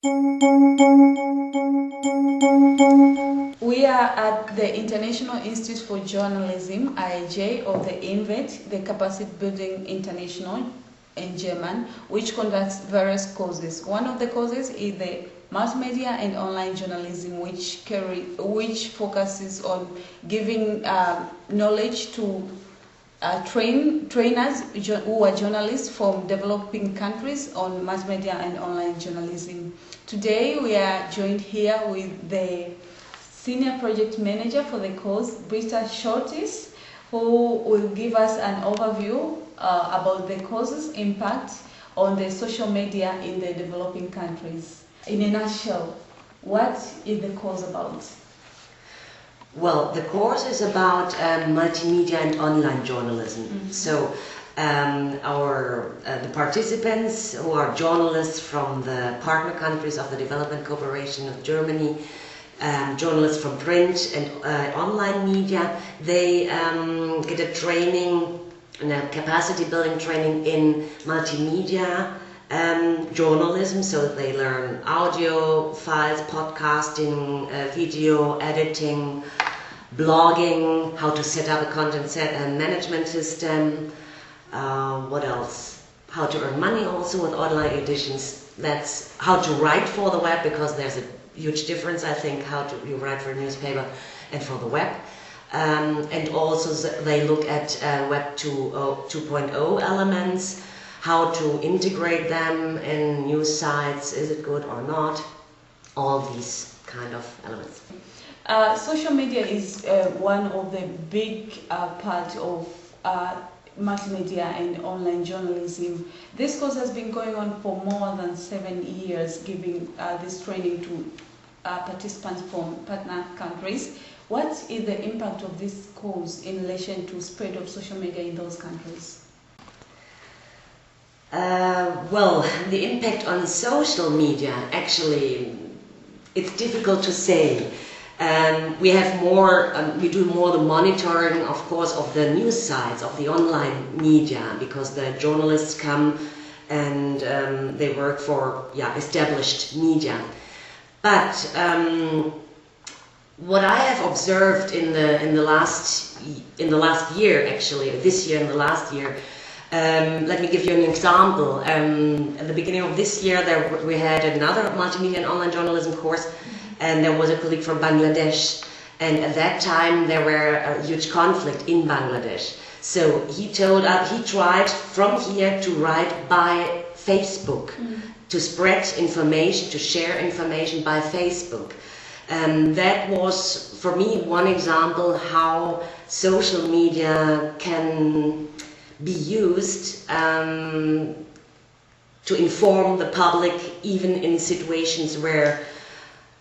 We are at the International Institute for Journalism, IIJ, or the INVET, the Capacity Building International in German, which conducts various courses. One of the courses is the multimedia and online journalism, which focuses on giving knowledge to trainers who are journalists from developing countries on multimedia and online journalism. Today we are joined here with the Senior Project Manager for the course, Britta Scholtys, who will give us an overview about the course's impact on the social media in the developing countries. In a nutshell, what is the course about? Well, the course is about multimedia and online journalism. Mm-hmm. So the participants, who are journalists from the partner countries of the Development Cooperation of Germany, journalists from print and online media, they get a training, a capacity building training in multimedia journalism, so that they learn audio files, podcasting, video editing, blogging, how to set up a content management system, what else? How to earn money also with online editions. That's how to write for the web, because there's a huge difference, I think, how you write for a newspaper and for the web. And also they look at Web 2.0 elements, how to integrate them in news sites, is it good or not, all these kind of elements. Social media is one of the big part of multimedia and online journalism. This course has been going on for more than 7 years, giving this training to participants from partner countries. What is the impact of this course in relation to spread of social media in those countries? Well, the impact on social media, actually, it's difficult to say. We have more, we do more the monitoring, of course, of the news sites, of the online media, because the journalists come and they work for established media. But what I have observed in the last year, actually, this year and the last year, let me give you an example. At the beginning of this year, we had another multimedia and online journalism course, and there was a colleague from Bangladesh, and at that time there were a huge conflict in Bangladesh. So he told us, he tried from here to write by Facebook, to spread information, to share information by Facebook. That was, for me, one example how social media can be used to inform the public, even in situations where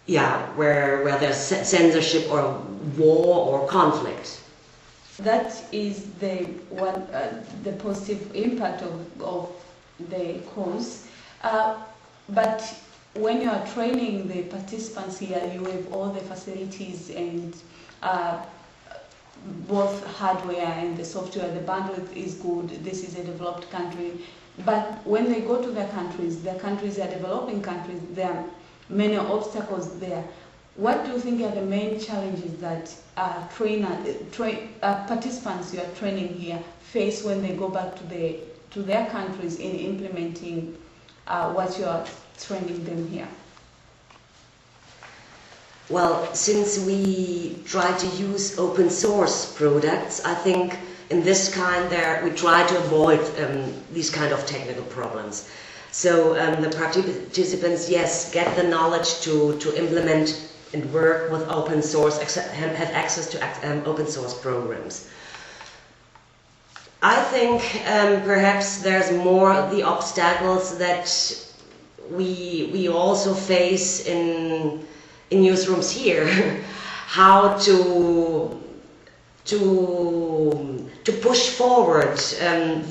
there's censorship or war or conflict. That is the positive impact of the course. But when you are training the participants here, you have all the facilities and both hardware and the software. The bandwidth is good. This is a developed country. But when they go to their countries are developing countries, there are many obstacles there. What do you think are the main challenges that participants you are training here face when they go back to their countries in implementing what you are training them here? Well, since we try to use open source products, I think in this kind we try to avoid these kind of technical problems. So the participants, yes, get the knowledge to implement and work with open source, have access to open source programs. I think perhaps there's more the obstacles that we also face in newsrooms here, how to push forward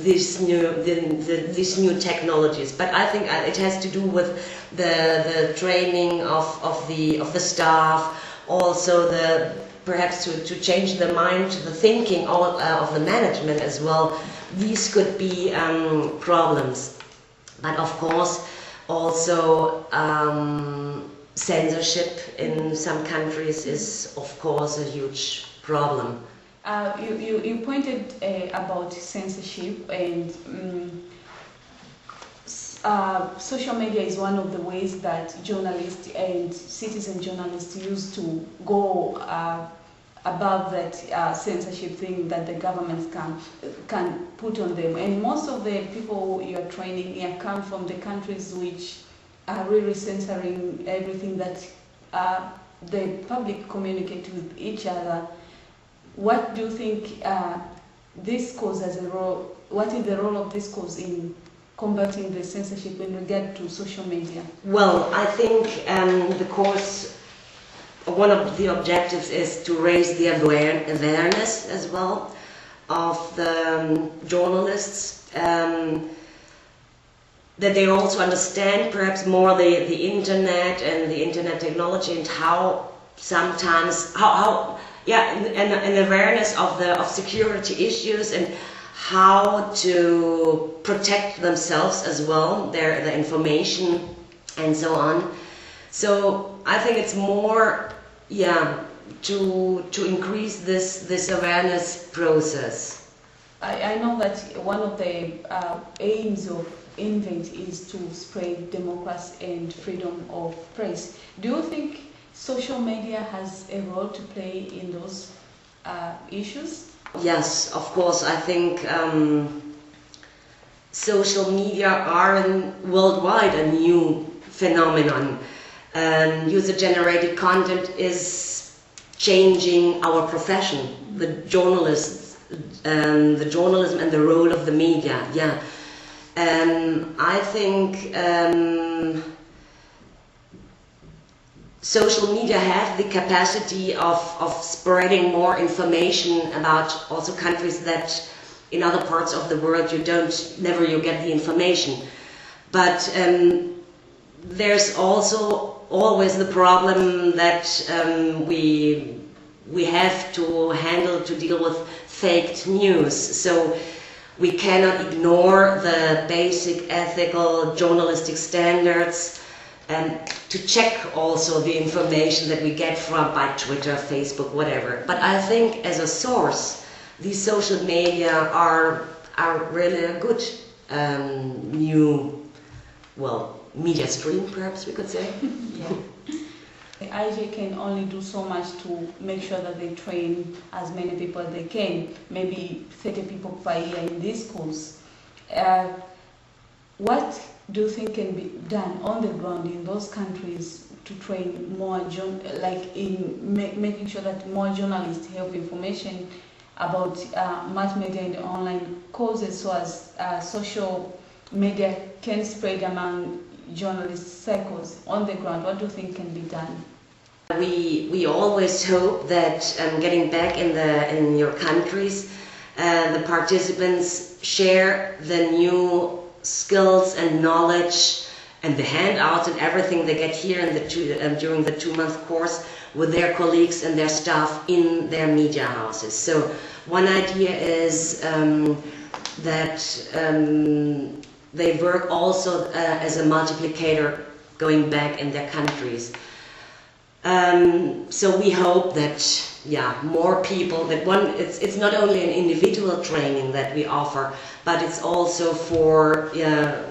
these new technologies. But I think it has to do with the training of the staff, also perhaps to change the mind, the thinking of the management as well. These could be problems. But of course, Also, censorship in some countries is, of course, a huge problem. You pointed about censorship, and social media is one of the ways that journalists and citizen journalists use to go above that censorship thing that the governments can put on them. And most of the people you are training here come from the countries which are really censoring everything that the public communicate with each other. What do you think this cause as a role? What is the role of this cause in combating the censorship in regard to social media? Well, I think the course, one of the objectives is to raise the awareness as well of the journalists, that they also understand perhaps more the internet and the internet technology, and how sometimes an awareness of security issues, and how to protect themselves as well, their information and so on. So I think it's more to increase this awareness process. I know that one of the aims of Invent is to spread democracy and freedom of press. Do you think social media has a role to play in those issues? Yes, of course. I think social media are worldwide a new phenomenon. User-generated content is changing our profession, the journalism and the role of the media. Yeah, I think social media have the capacity of spreading more information about also countries that in other parts of the world you never get the information. But there's also always the problem that we have to deal with fake news. So we cannot ignore the basic ethical journalistic standards, and to check also the information that we get by Twitter, Facebook, whatever. But I think as a source, these social media are really a good new, media stream, perhaps we could say. Yeah. The IJ can only do so much to make sure that they train as many people as they can, maybe 30 people per year in this course. What do you think can be done on the ground in those countries to train more, making sure that more journalists have information about mass media and online causes, so as social media can spread among journalist circles on the ground? What do you think can be done? We always hope that getting back in your countries, the participants share the new skills and knowledge and the handouts and everything they get here during the 2-month course with their colleagues and their staff in their media houses. So one idea is that they work also as a multiplicator going back in their countries. So we hope that more people, it's not only an individual training that we offer, but it's also for the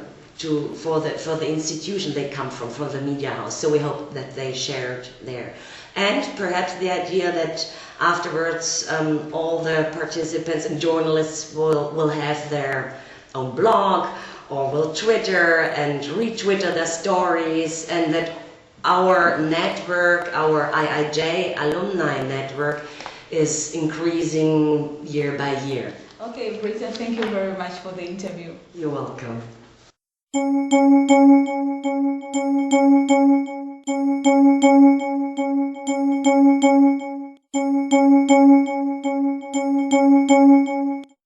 institution they come from, for the media house. So we hope that they share it there. And perhaps the idea that afterwards all the participants and journalists will have their own blog, or will Twitter and retwitter their stories, and that our network, our IIJ alumni network, is increasing year by year. Okay, Britta, thank you very much for the interview. You're welcome.